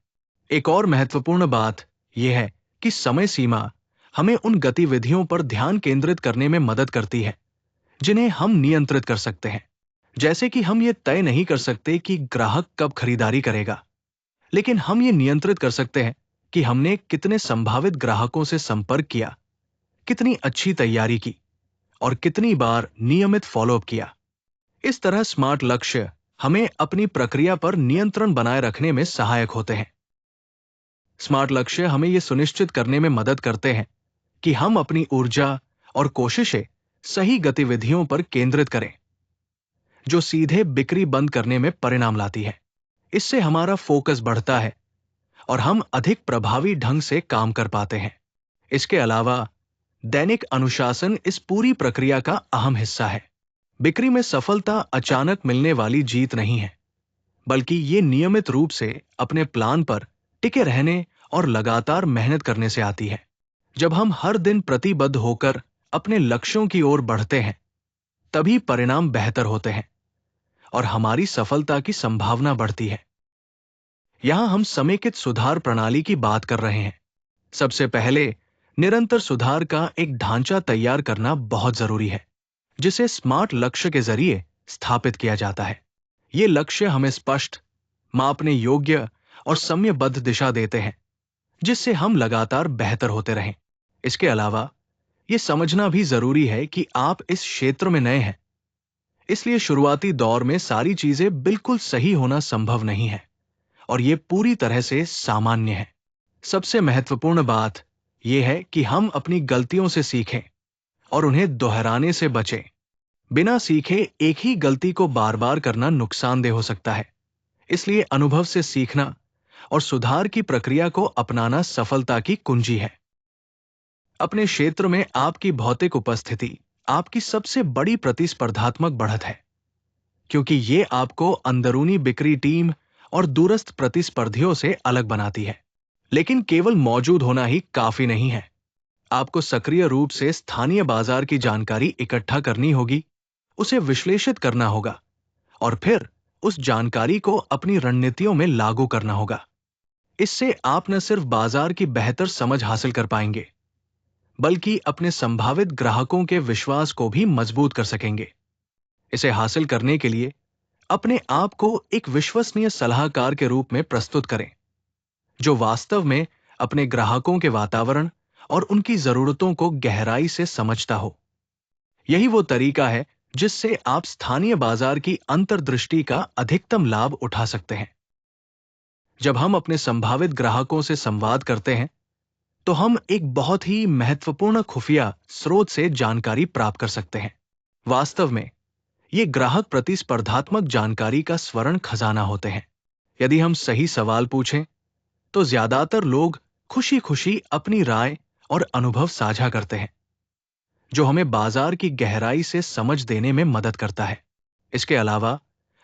एक और महत्वपूर्ण बात यह है कि समय सीमा हमें उन गतिविधियों पर ध्यान केंद्रित करने में मदद करती है जिन्हें हम नियंत्रित कर सकते हैं। जैसे कि हम ये तय नहीं कर सकते कि ग्राहक कब खरीदारी करेगा, लेकिन हम ये नियंत्रित कर सकते हैं कि हमने कितने संभावित ग्राहकों से संपर्क किया, कितनी अच्छी तैयारी की और कितनी बार नियमित फॉलोअप किया। इस तरह स्मार्ट लक्ष्य हमें अपनी प्रक्रिया पर नियंत्रण बनाए रखने में सहायक होते हैं। स्मार्ट लक्ष्य हमें यह सुनिश्चित करने में मदद करते हैं कि हम अपनी ऊर्जा और कोशिशें सही गतिविधियों पर केंद्रित करें, जो सीधे बिक्री बंद करने में परिणाम लाती है। इससे हमारा फोकस बढ़ता है और हम अधिक प्रभावी ढंग से काम कर पाते हैं। इसके अलावा दैनिक अनुशासन इस पूरी प्रक्रिया का अहम हिस्सा है। बिक्री में सफलता अचानक मिलने वाली जीत नहीं है, बल्कि ये नियमित रूप से अपने प्लान पर टिके रहने और लगातार मेहनत करने से आती है। जब हम हर दिन प्रतिबद्ध होकर अपने लक्ष्यों की ओर बढ़ते हैं, तभी परिणाम बेहतर होते हैं और हमारी सफलता की संभावना बढ़ती है। यहां हम समेकित सुधार प्रणाली की बात कर रहे हैं। सबसे पहले निरंतर सुधार का एक ढांचा तैयार करना बहुत जरूरी है, जिसे स्मार्ट लक्ष्य के जरिए स्थापित किया जाता है। ये लक्ष्य हमें स्पष्ट, मापने योग्य और समयबद्ध दिशा देते हैं, जिससे हम लगातार बेहतर होते रहें। इसके अलावा ये समझना भी जरूरी है कि आप इस क्षेत्र में नए हैं, इसलिए शुरुआती दौर में सारी चीजें बिल्कुल सही होना संभव नहीं है और ये पूरी तरह से सामान्य है। सबसे महत्वपूर्ण बात यह है कि हम अपनी गलतियों से सीखें और उन्हें दोहराने से बचें। बिना सीखे एक ही गलती को बार बार करना नुकसानदेह हो सकता है। इसलिए अनुभव से सीखना और सुधार की प्रक्रिया को अपनाना सफलता की कुंजी है। अपने क्षेत्र में आपकी भौतिक उपस्थिति आपकी सबसे बड़ी प्रतिस्पर्धात्मक बढ़त है, क्योंकि ये आपको अंदरूनी बिक्री टीम और दूरस्थ प्रतिस्पर्धियों से अलग बनाती है। लेकिन केवल मौजूद होना ही काफी नहीं है। आपको सक्रिय रूप से स्थानीय बाजार की जानकारी इकट्ठा करनी होगी, उसे विश्लेषित करना होगा और फिर उस जानकारी को अपनी रणनीतियों में लागू करना होगा। इससे आप न सिर्फ बाजार की बेहतर समझ हासिल कर पाएंगे, बल्कि अपने संभावित ग्राहकों के विश्वास को भी मजबूत कर सकेंगे। इसे हासिल करने के लिए अपने आप को एक विश्वसनीय सलाहकार के रूप में प्रस्तुत करें, जो वास्तव में अपने ग्राहकों के वातावरण और उनकी जरूरतों को गहराई से समझता हो। यही वो तरीका है जिससे आप स्थानीय बाजार की अंतर्दृष्टि का अधिकतम लाभ उठा सकते हैं। जब हम अपने संभावित ग्राहकों से संवाद करते हैं, तो हम एक बहुत ही महत्वपूर्ण खुफिया स्रोत से जानकारी प्राप्त कर सकते हैं। वास्तव में ये ग्राहक प्रतिस्पर्धात्मक जानकारी का स्वर्ण खजाना होते हैं। यदि हम सही सवाल पूछें, तो ज्यादातर लोग खुशी खुशी अपनी राय और अनुभव साझा करते हैं, जो हमें बाजार की गहराई से समझ देने में मदद करता है। इसके अलावा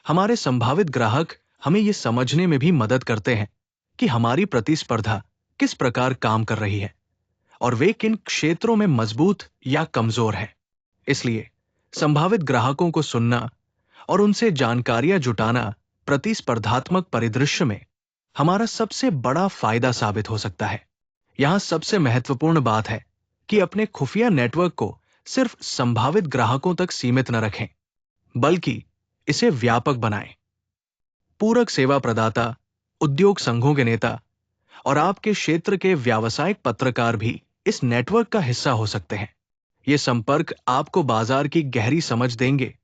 हमारे संभावित ग्राहक हमें यह समझने में भी मदद करते हैं कि हमारी प्रतिस्पर्धा किस प्रकार काम कर रही है और वे किन क्षेत्रों में मजबूत या कमजोर है। इसलिए संभावित ग्राहकों को सुनना और उनसे जानकारियां जुटाना प्रतिस्पर्धात्मक परिदृश्य में हमारा सबसे बड़ा फायदा साबित हो सकता है। यहां सबसे महत्वपूर्ण बात है कि अपने खुफिया नेटवर्क को सिर्फ संभावित ग्राहकों तक सीमित न रखें, बल्कि इसे व्यापक बनाएं। पूरक सेवा प्रदाता, उद्योग संघों के नेता और आपके क्षेत्र के व्यावसायिक पत्रकार भी इस नेटवर्क का हिस्सा हो सकते हैं। ये संपर्क आपको बाजार की गहरी समझ देंगे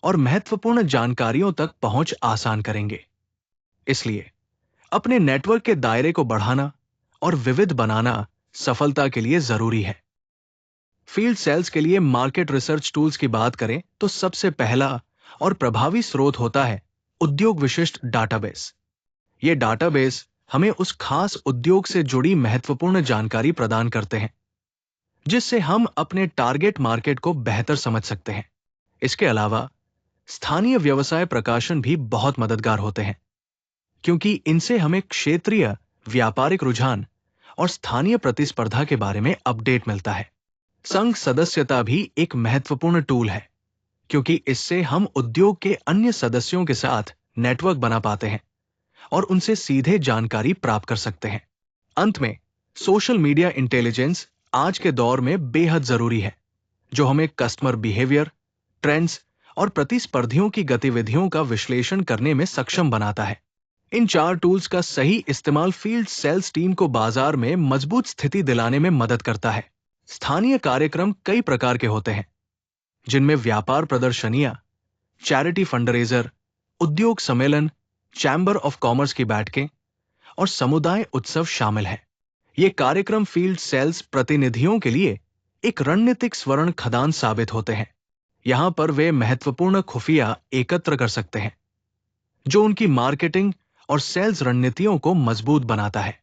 और महत्वपूर्ण जानकारियों तक पहुंच आसान करेंगे। इसलिए अपने नेटवर्क के दायरे को बढ़ाना और विविध बनाना सफलता के लिए जरूरी है। फील्ड सेल्स के लिए मार्केट रिसर्च टूल्स की बात करें तो सबसे पहला और प्रभावी स्रोत होता है उद्योग विशिष्ट डाटाबेस। ये डाटाबेस हमें उस खास उद्योग से जुड़ी महत्वपूर्ण जानकारी प्रदान करते हैं, जिससे हम अपने टारगेट मार्केट को बेहतर समझ सकते हैं। इसके अलावा स्थानीय व्यवसाय प्रकाशन भी बहुत मददगार होते हैं, क्योंकि इनसे हमें क्षेत्रीय व्यापारिक रुझान और स्थानीय प्रतिस्पर्धा के बारे में अपडेट मिलता है। संघ सदस्यता भी एक महत्वपूर्ण टूल है, क्योंकि इससे हम उद्योग के अन्य सदस्यों के साथ नेटवर्क बना पाते हैं और उनसे सीधे जानकारी प्राप्त कर सकते हैं। अंत में सोशल मीडिया इंटेलिजेंस आज के दौर में बेहद जरूरी है, जो हमें कस्टमर बिहेवियर, ट्रेंड्स और प्रतिस्पर्धियों की गतिविधियों का विश्लेषण करने में सक्षम बनाता है। इन 4 टूल्स का सही इस्तेमाल फील्ड सेल्स टीम को बाजार में मजबूत स्थिति दिलाने में मदद करता है। स्थानीय कार्यक्रम कई प्रकार के होते हैं, जिनमें व्यापार प्रदर्शनियां, चैरिटी फंडरेजर, उद्योग सम्मेलन, चैम्बर ऑफ कॉमर्स की बैठकें और समुदाय उत्सव शामिल हैं। ये कार्यक्रम फील्ड सेल्स प्रतिनिधियों के लिए एक रणनीतिक स्वर्ण खदान साबित होते हैं। यहां पर वे महत्वपूर्ण खुफिया एकत्र कर सकते हैं, जो उनकी मार्केटिंग और सेल्स रणनीतियों को मजबूत बनाता है।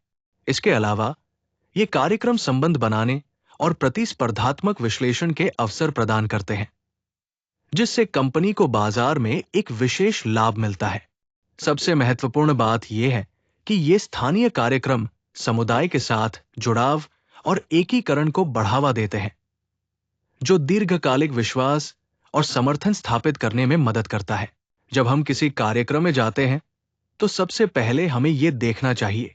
इसके अलावा ये कार्यक्रम संबंध बनाने और प्रतिस्पर्धात्मक विश्लेषण के अवसर प्रदान करते हैं, जिससे कंपनी को बाजार में एक विशेष लाभ मिलता है। सबसे महत्वपूर्ण बात यह है कि ये स्थानीय कार्यक्रम समुदाय के साथ जुड़ाव और एकीकरण को बढ़ावा देते हैं, जो दीर्घकालिक विश्वास और समर्थन स्थापित करने में मदद करता है। जब हम किसी कार्यक्रम में जाते हैं, तो सबसे पहले हमें यह देखना चाहिए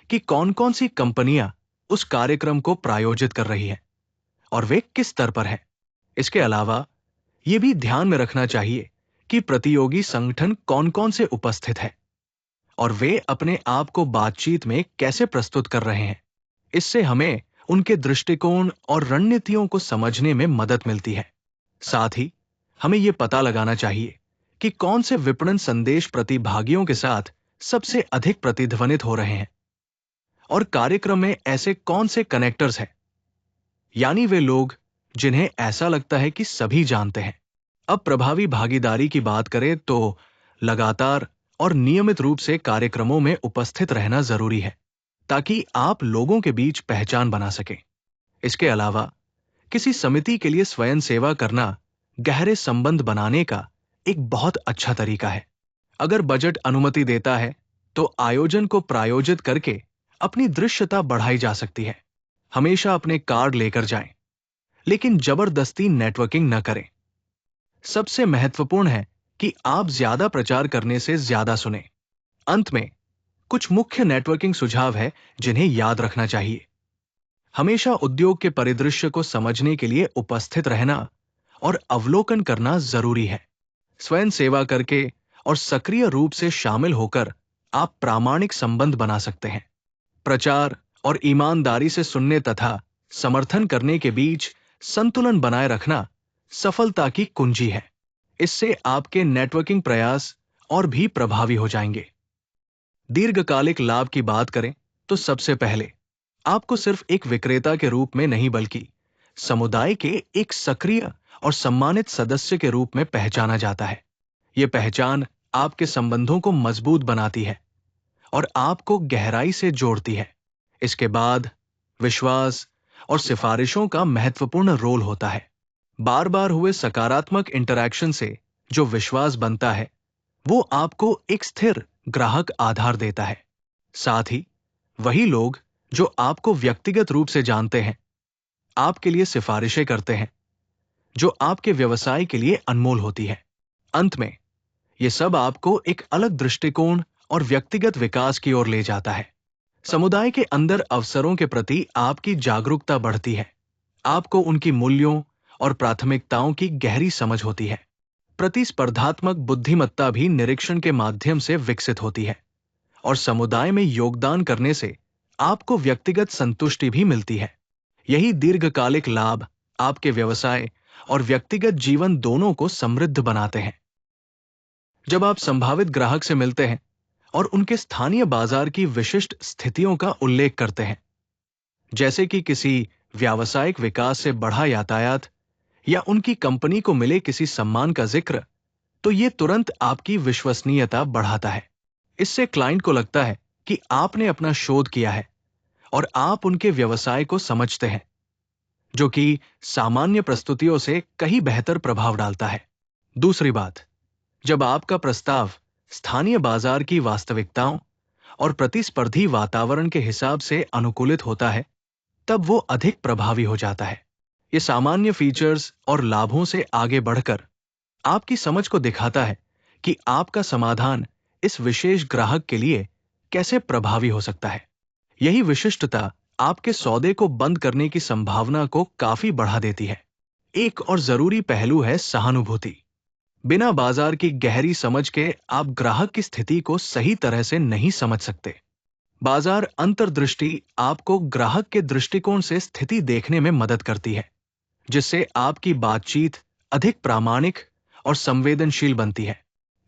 कि कौन-कौन सी कंपनियां उस कार्यक्रम को प्रायोजित कर रही हैं और वे किस स्तर पर हैं। इसके अलावा यह भी ध्यान में रखना चाहिए कि प्रतियोगी संगठन कौन-कौन से उपस्थित है और वे अपने आप को बातचीत में कैसे प्रस्तुत कर रहे हैं। इससे हमें उनके दृष्टिकोण और रणनीतियों को समझने में मदद मिलती है। साथ ही हमें यह पता लगाना चाहिए कि कौन से विपणन संदेश प्रतिभागियों के साथ सबसे अधिक प्रतिध्वनित हो रहे हैं और कार्यक्रम में ऐसे कौन से कनेक्टर्स हैं, यानी वे लोग जिन्हें ऐसा लगता है कि सभी जानते हैं। अब प्रभावी भागीदारी की बात करें तो लगातार और नियमित रूप से कार्यक्रमों में उपस्थित रहना जरूरी है, ताकि आप लोगों के बीच पहचान बना सकें। इसके अलावा किसी समिति के लिए स्वयं सेवा करना गहरे संबंध बनाने का एक बहुत अच्छा तरीका है। अगर बजट अनुमति देता है, तो आयोजन को प्रायोजित करके अपनी दृश्यता बढ़ाई जा सकती है। हमेशा अपने कार्ड लेकर जाएं, लेकिन जबरदस्ती नेटवर्किंग न करें। सबसे महत्वपूर्ण है कि आप ज्यादा प्रचार करने से ज्यादा सुनें। अंत में कुछ मुख्य नेटवर्किंग सुझाव है जिन्हें याद रखना चाहिए। हमेशा उद्योग के परिदृश्य को समझने के लिए उपस्थित रहना और अवलोकन करना जरूरी है। स्वयं सेवा करके और सक्रिय रूप से शामिल होकर आप प्रामाणिक संबंध बना सकते हैं। प्रचार और ईमानदारी से सुनने तथा समर्थन करने के बीच संतुलन बनाए रखना सफलता की कुंजी है। इससे आपके नेटवर्किंग प्रयास और भी प्रभावी हो जाएंगे। दीर्घकालिक लाभ की बात करें तो सबसे पहले आपको सिर्फ एक विक्रेता के रूप में नहीं बल्कि समुदाय के एक सक्रिय और सम्मानित सदस्य के रूप में पहचाना जाता है। यह पहचान आपके संबंधों को मजबूत बनाती है और आपको गहराई से जोड़ती है। इसके बाद विश्वास और सिफारिशों का महत्वपूर्ण रोल होता है। बार बार हुए सकारात्मक इंटरैक्शन से जो विश्वास बनता है वो आपको एक स्थिर ग्राहक आधार देता है। साथ ही वही लोग जो आपको व्यक्तिगत रूप से जानते हैं आपके लिए सिफारिशें करते हैं जो आपके व्यवसाय के लिए अनमोल होती है। अंत में ये सब आपको एक अलग दृष्टिकोण और व्यक्तिगत विकास की ओर ले जाता है। समुदाय के अंदर अवसरों के प्रति आपकी जागरूकता बढ़ती है। आपको उनकी मूल्यों और प्राथमिकताओं की गहरी समझ होती है। प्रतिस्पर्धात्मक बुद्धिमत्ता भी निरीक्षण के माध्यम से विकसित होती है और समुदाय में योगदान करने से आपको व्यक्तिगत संतुष्टि भी मिलती है। यही दीर्घकालिक लाभ आपके व्यवसाय और व्यक्तिगत जीवन दोनों को समृद्ध बनाते हैं। जब आप संभावित ग्राहक से मिलते हैं और उनके स्थानीय बाजार की विशिष्ट स्थितियों का उल्लेख करते हैं, जैसे कि किसी व्यावसायिक विकास से बढ़ा यातायात या उनकी कंपनी को मिले किसी सम्मान का जिक्र, तो ये तुरंत आपकी विश्वसनीयता बढ़ाता है। इससे क्लाइंट को लगता है कि आपने अपना शोध किया है और आप उनके व्यवसाय को समझते हैं, जो कि सामान्य प्रस्तुतियों से कहीं बेहतर प्रभाव डालता है। दूसरी बात, जब आपका प्रस्ताव स्थानीय बाजार की वास्तविकताओं और प्रतिस्पर्धी वातावरण के हिसाब से अनुकूलित होता है, तब वो अधिक प्रभावी हो जाता है। ये सामान्य फीचर्स और लाभों से आगे बढ़कर आपकी समझ को दिखाता है कि आपका समाधान इस विशेष ग्राहक के लिए कैसे प्रभावी हो सकता है। यही विशिष्टता आपके सौदे को बंद करने की संभावना को काफी बढ़ा देती है। एक और जरूरी पहलू है सहानुभूति। बिना बाजार की गहरी समझ के आप ग्राहक की स्थिति को सही तरह से नहीं समझ सकते। बाजार अंतर्दृष्टि आपको ग्राहक के दृष्टिकोण से स्थिति देखने में मदद करती है, जिससे आपकी बातचीत अधिक प्रामाणिक और संवेदनशील बनती है।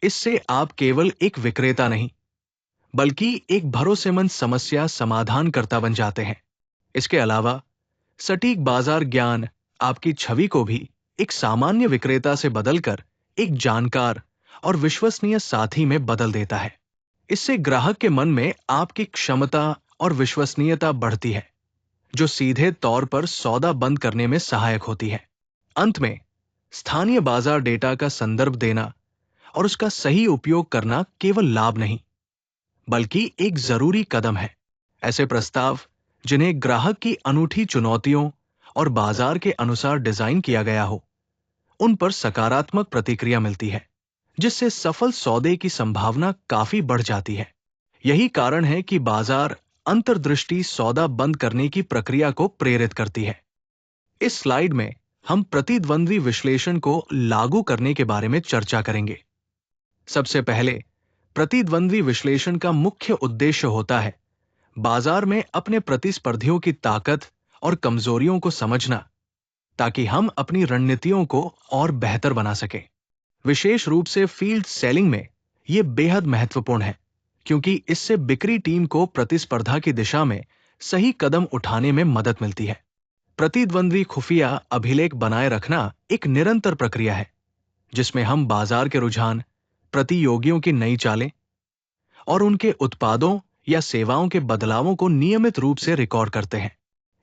इससे आप केवल एक विक्रेता नहीं, बल्कि एक भरोसेमंद समस्या समाधानकर्ता बन जाते हैं। इसके अलावा सटीक बाजार ज्ञान आपकी छवि को भी एक सामान्य विक्रेता से बदलकर एक जानकार और विश्वसनीय साथी में बदल देता है। इससे ग्राहक के मन में आपकी क्षमता और विश्वसनीयता बढ़ती है, जो सीधे तौर पर सौदा बंद करने में सहायक होती है। अंत में स्थानीय बाजार डेटा का संदर्भ देना और उसका सही उपयोग करना केवल लाभ नहीं, बल्कि एक जरूरी कदम है। ऐसे प्रस्ताव जिन्हें ग्राहक की अनूठी चुनौतियों और बाजार के अनुसार डिजाइन किया गया हो, उन पर सकारात्मक प्रतिक्रिया मिलती है, जिससे सफल सौदे की संभावना काफी बढ़ जाती है। यही कारण है कि बाजार अंतर्दृष्टि सौदा बंद करने की प्रक्रिया को प्रेरित करती है। इस स्लाइड में हम प्रतिद्वंद्वी विश्लेषण को लागू करने के बारे में चर्चा करेंगे। सबसे पहले, प्रतिद्वंद्वी विश्लेषण का मुख्य उद्देश्य होता है बाजार में अपने प्रतिस्पर्धियों की ताकत और कमजोरियों को समझना, ताकि हम अपनी रणनीतियों को और बेहतर बना सकें। विशेष रूप से फील्ड सेलिंग में यह बेहद महत्वपूर्ण है, क्योंकि इससे बिक्री टीम को प्रतिस्पर्धा की दिशा में सही कदम उठाने में मदद मिलती है। प्रतिद्वंद्वी खुफिया अभिलेख बनाए रखना एक निरंतर प्रक्रिया है, जिसमें हम बाजार के रुझान, प्रतियोगियों की नई चालें और उनके उत्पादों या सेवाओं के बदलावों को नियमित रूप से रिकॉर्ड करते हैं।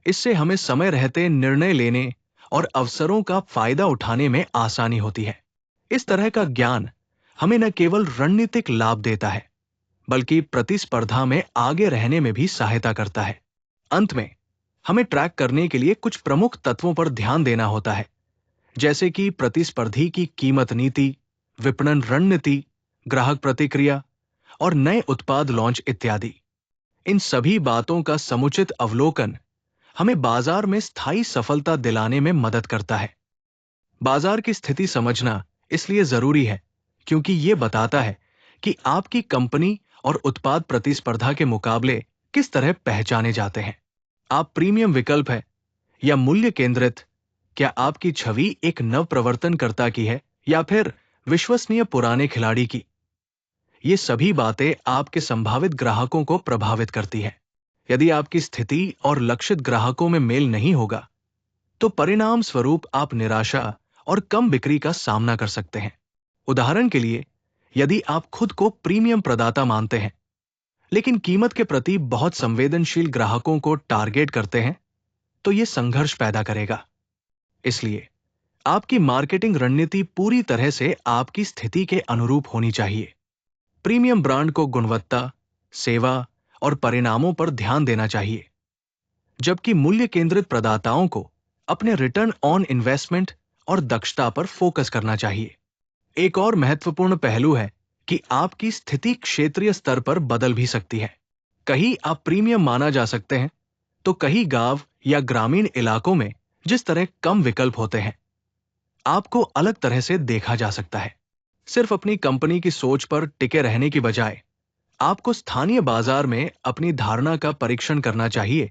इससे हमें समय रहते निर्णय लेने और अवसरों का फायदा उठाने में आसानी होती है। इस तरह का ज्ञान हमें न केवल रणनीतिक लाभ देता है, बल्कि प्रतिस्पर्धा में आगे रहने में भी सहायता करता है। अंत में हमें ट्रैक करने के लिए कुछ प्रमुख तत्वों पर ध्यान देना होता है, जैसे कि प्रतिस्पर्धी की कीमत नीति, विपणन रणनीति, ग्राहक प्रतिक्रिया और नए उत्पाद लॉन्च इत्यादि। इन सभी बातों का समुचित अवलोकन हमें बाजार में स्थायी सफलता दिलाने में मदद करता है। बाजार की स्थिति समझना इसलिए जरूरी है क्योंकि यह बताता है कि आपकी कंपनी और उत्पाद प्रतिस्पर्धा के मुकाबले किस तरह पहचाने जाते हैं। आप प्रीमियम विकल्प है या मूल्य केंद्रित, क्या आपकी छवि एक नव प्रवर्तनकर्ता की है या फिर विश्वसनीय पुराने खिलाड़ी की? ये सभी बातें आपके संभावित ग्राहकों को प्रभावित करती हैं। यदि आपकी स्थिति और लक्षित ग्राहकों में मेल नहीं होगा, तो परिणाम स्वरूप आप निराशा और कम बिक्री का सामना कर सकते हैं। उदाहरण के लिए, यदि आप खुद को प्रीमियम प्रदाता मानते हैं, लेकिन कीमत के प्रति बहुत संवेदनशील ग्राहकों को टारगेट करते हैं, तो यह संघर्ष पैदा करेगा। इसलिए आपकी मार्केटिंग रणनीति पूरी तरह से आपकी स्थिति के अनुरूप होनी चाहिए। प्रीमियम ब्रांड को गुणवत्ता, सेवा और परिणामों पर ध्यान देना चाहिए, जबकि मूल्य केंद्रित प्रदाताओं को अपने रिटर्न ऑन इन्वेस्टमेंट और दक्षता पर फोकस करना चाहिए। एक और महत्वपूर्ण पहलू है कि आपकी स्थिति क्षेत्रीय स्तर पर बदल भी सकती है। कहीं आप प्रीमियम माना जा सकते हैं, तो कहीं गांव या ग्रामीण इलाकों में जिस तरह कम विकल्प होते हैं, आपको अलग तरह से देखा जा सकता है। सिर्फ अपनी कंपनी की सोच पर टिके रहने की बजाय आपको स्थानीय बाजार में अपनी धारणा का परीक्षण करना चाहिए।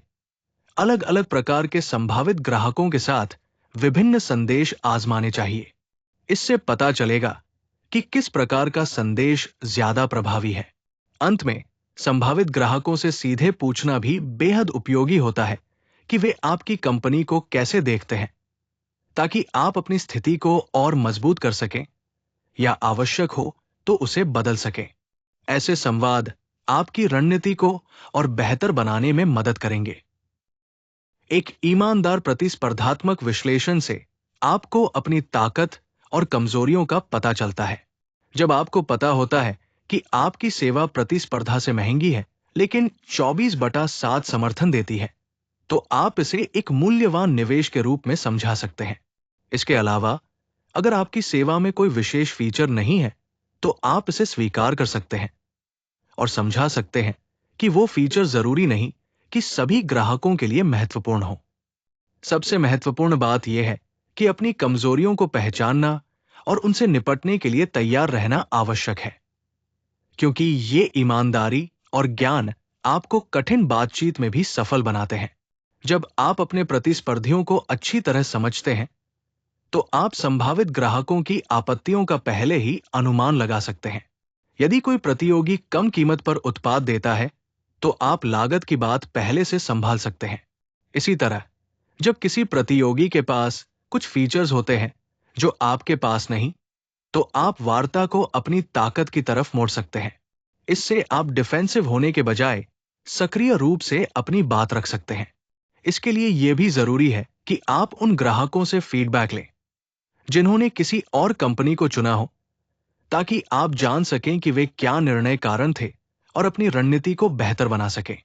अलग अलग प्रकार के संभावित ग्राहकों के साथ विभिन्न संदेश आजमाने चाहिए। इससे पता चलेगा कि किस प्रकार का संदेश ज्यादा प्रभावी है। अंत में, संभावित ग्राहकों से सीधे पूछना भी बेहद उपयोगी होता है कि वे आपकी कंपनी को कैसे देखते हैं, ताकि आप अपनी स्थिति को और मजबूत कर सकें या आवश्यक हो तो उसे बदल सकें। ऐसे संवाद आपकी रणनीति को और बेहतर बनाने में मदद करेंगे। एक ईमानदार प्रतिस्पर्धात्मक विश्लेषण से आपको अपनी ताकत और कमजोरियों का पता चलता है। जब आपको पता होता है कि आपकी सेवा प्रतिस्पर्धा से महंगी है, लेकिन 24/7 समर्थन देती है, तो आप इसे एक मूल्यवान निवेश के रूप में समझा सकते हैं। इसके अलावा, अगर आपकी सेवा में कोई विशेष फीचर नहीं है, तो आप इसे स्वीकार कर सकते हैं और समझा सकते हैं कि वो फीचर जरूरी नहीं कि सभी ग्राहकों के लिए महत्वपूर्ण हो। सबसे महत्वपूर्ण बात यह है कि अपनी कमजोरियों को पहचानना और उनसे निपटने के लिए तैयार रहना आवश्यक है, क्योंकि ये ईमानदारी और ज्ञान आपको कठिन बातचीत में भी सफल बनाते हैं। जब आप अपने प्रतिस्पर्धियों को अच्छी तरह समझते हैं, तो आप संभावित ग्राहकों की आपत्तियों का पहले ही अनुमान लगा सकते हैं। यदि कोई प्रतियोगी कम कीमत पर उत्पाद देता है, तो आप लागत की बात पहले से संभाल सकते हैं। इसी तरह, जब किसी प्रतियोगी के पास कुछ फीचर्स होते हैं जो आपके पास नहीं, तो आप वार्ता को अपनी ताकत की तरफ मोड़ सकते हैं। इससे आप डिफेंसिव होने के बजाय सक्रिय रूप से अपनी बात रख सकते हैं। इसके लिए यह भी जरूरी है कि आप उन ग्राहकों से फीडबैक लें जिन्होंने किसी और कंपनी को चुना हो, ताकि आप जान सकें कि वे क्या निर्णय कारण थे और अपनी रणनीति को बेहतर बना सकें।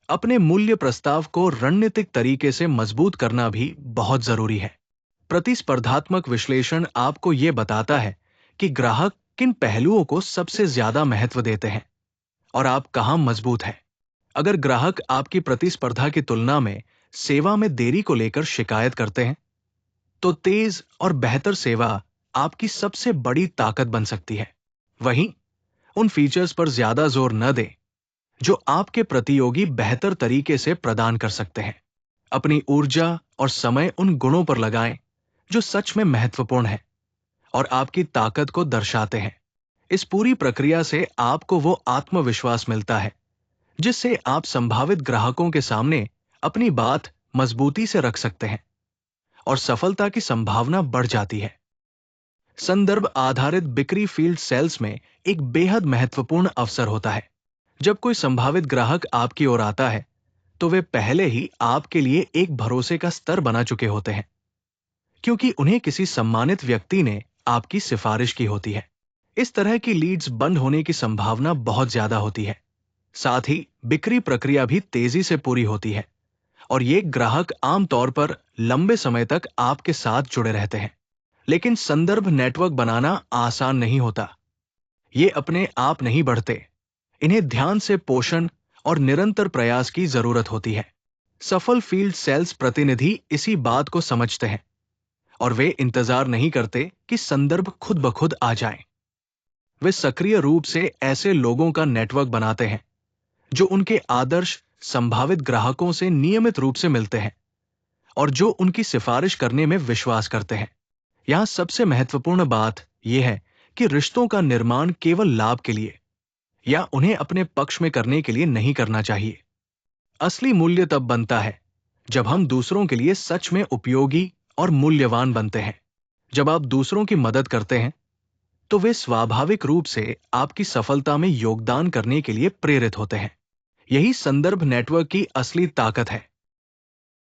अपने मूल्य प्रस्ताव को रणनीतिक तरीके से मजबूत करना भी बहुत जरूरी है। प्रतिस्पर्धात्मक विश्लेषण आपको यह बताता है कि ग्राहक किन पहलुओं को सबसे ज्यादा महत्व देते हैं और आप कहां मजबूत हैं। अगर ग्राहक आपकी प्रतिस्पर्धा की तुलना में सेवा में देरी को लेकर शिकायत करते हैं, तो तेज और बेहतर सेवा आपकी सबसे बड़ी ताकत बन सकती है। वहीं उन फीचर्स पर ज्यादा जोर न दें जो आपके प्रतियोगी बेहतर तरीके से प्रदान कर सकते हैं। अपनी ऊर्जा और समय उन गुणों पर लगाएं जो सच में महत्वपूर्ण है और आपकी ताकत को दर्शाते हैं। इस पूरी प्रक्रिया से आपको वो आत्मविश्वास मिलता है जिससे आप संभावित ग्राहकों के सामने अपनी बात मजबूती से रख सकते हैं और सफलता की संभावना बढ़ जाती है। संदर्भ आधारित बिक्री फील्ड सेल्स में एक बेहद महत्वपूर्ण अवसर होता है। जब कोई संभावित ग्राहक आपकी ओर आता है, तो वे पहले ही आपके लिए एक भरोसे का स्तर बना चुके होते हैं, क्योंकि उन्हें किसी सम्मानित व्यक्ति ने आपकी सिफारिश की होती है। इस तरह की लीड्स बंद होने की संभावना बहुत ज्यादा होती है। साथ ही बिक्री प्रक्रिया भी तेजी से पूरी होती है और ये ग्राहक आमतौर पर लंबे समय तक आपके साथ जुड़े रहते हैं। लेकिन संदर्भ नेटवर्क बनाना आसान नहीं होता। ये अपने आप नहीं बढ़ते। इन्हें ध्यान से पोषण और निरंतर प्रयास की जरूरत होती है। सफल फील्ड सेल्स प्रतिनिधि इसी बात को समझते हैं और वे इंतजार नहीं करते कि संदर्भ खुद ब खुद आ जाए। वे सक्रिय रूप से ऐसे लोगों का नेटवर्क बनाते हैं जो उनके आदर्श संभावित ग्राहकों से नियमित रूप से मिलते हैं और जो उनकी सिफारिश करने में विश्वास करते हैं। यहाँ सबसे महत्वपूर्ण बात यह है कि रिश्तों का निर्माण केवल लाभ के लिए या उन्हें अपने पक्ष में करने के लिए नहीं करना चाहिए। असली मूल्य तब बनता है जब हम दूसरों के लिए सच में उपयोगी और मूल्यवान बनते हैं। जब आप दूसरों की मदद करते हैं तो वे स्वाभाविक रूप से आपकी सफलता में योगदान करने के लिए प्रेरित होते हैं। यही संदर्भ नेटवर्क की असली ताकत है।